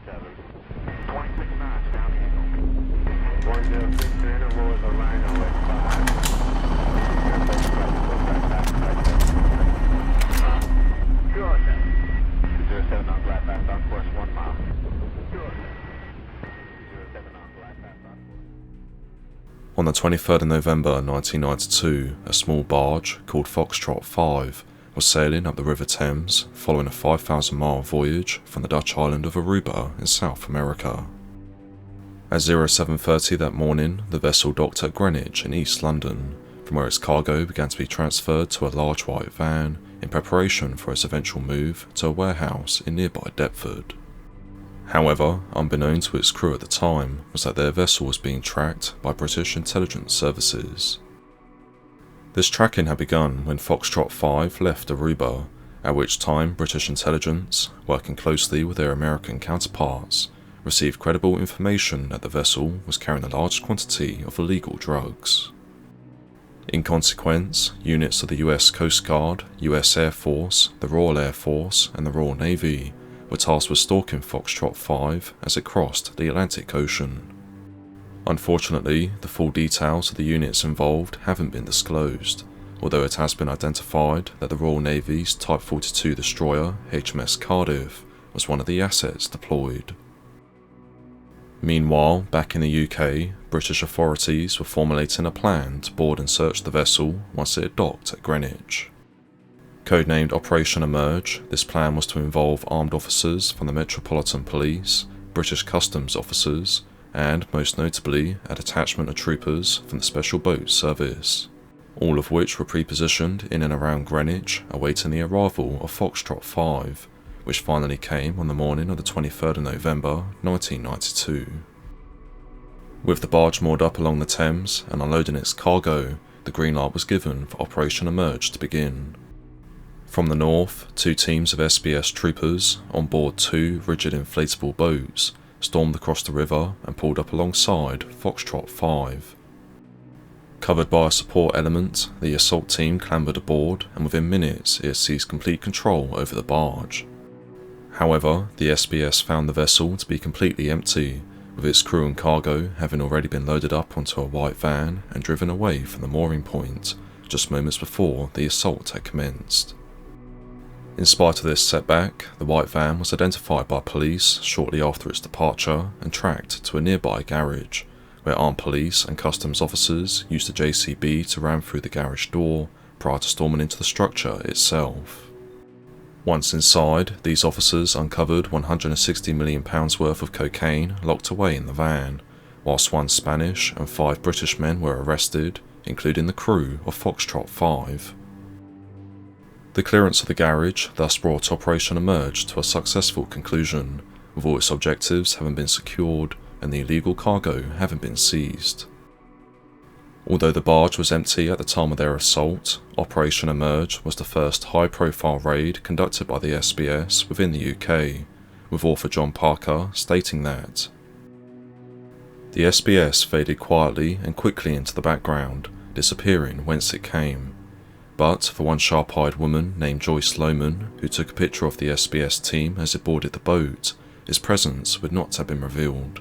27. 26 knots down the angle. 106 interval is a rhino at 5. Good. 207 on glide path on course 1 mile. Good. 207 on glide path on course. On the 23rd of November 1992, a small barge called Fox Trot Five was sailing up the River Thames following a 5,000-mile voyage from the Dutch island of Aruba in South America. At 07:30 that morning, the vessel docked at Greenwich in East London, from where its cargo began to be transferred to a large white van in preparation for its eventual move to a warehouse in nearby Deptford. However, unbeknown to its crew at the time was that their vessel was being tracked by British intelligence services. This tracking had begun when Fox Trot Five left Aruba, at which time British intelligence, working closely with their American counterparts, received credible information that the vessel was carrying a large quantity of illegal drugs. In consequence, units of the US Coast Guard, US Air Force, the Royal Air Force and the Royal Navy were tasked with stalking Fox Trot Five as it crossed the Atlantic Ocean. Unfortunately, the full details of the units involved haven't been disclosed, although it has been identified that the Royal Navy's Type 42 destroyer HMS Cardiff was one of the assets deployed. Meanwhile, back in the UK, British authorities were formulating a plan to board and search the vessel once it had docked at Greenwich. Codenamed Operation Emerge, this plan was to involve armed officers from the Metropolitan Police, British Customs officers, and, most notably, a detachment of troopers from the Special Boat Service, all of which were pre-positioned in and around Greenwich, awaiting the arrival of Fox Trot Five, which finally came on the morning of the 23rd of November 1992. With the barge moored up along the Thames and unloading its cargo, the green light was given for Operation Emerge to begin. From the north, 2 teams of S.B.S. troopers, on board 2 rigid inflatable boats, stormed across the river and pulled up alongside Fox Trot Five. Covered by a support element, the assault team clambered aboard, and within minutes it had seized complete control over the barge. However, the S.B.S. found the vessel to be completely empty, with its crew and cargo having already been loaded up onto a white van and driven away from the mooring point, just moments before the assault had commenced. In spite of this setback, the white van was identified by police shortly after its departure and tracked to a nearby garage, where armed police and customs officers used a JCB to ram through the garage door prior to storming into the structure itself. Once inside, these officers uncovered £160 million worth of cocaine locked away in the van, whilst 1 Spanish and 5 British men were arrested, including the crew of Fox Trot Five. The clearance of the garage thus brought Operation Emerge to a successful conclusion, with all its objectives having been secured and the illegal cargo having been seized. Although the barge was empty at the time of their assault, Operation Emerge was the first high-profile raid conducted by the S.B.S. within the UK, with author John Parker stating that the S.B.S. faded quietly and quickly into the background, disappearing whence it came. But for one sharp-eyed woman named Joyce Lohman, who took a picture of the S.B.S. team as it boarded the boat, its presence would not have been revealed.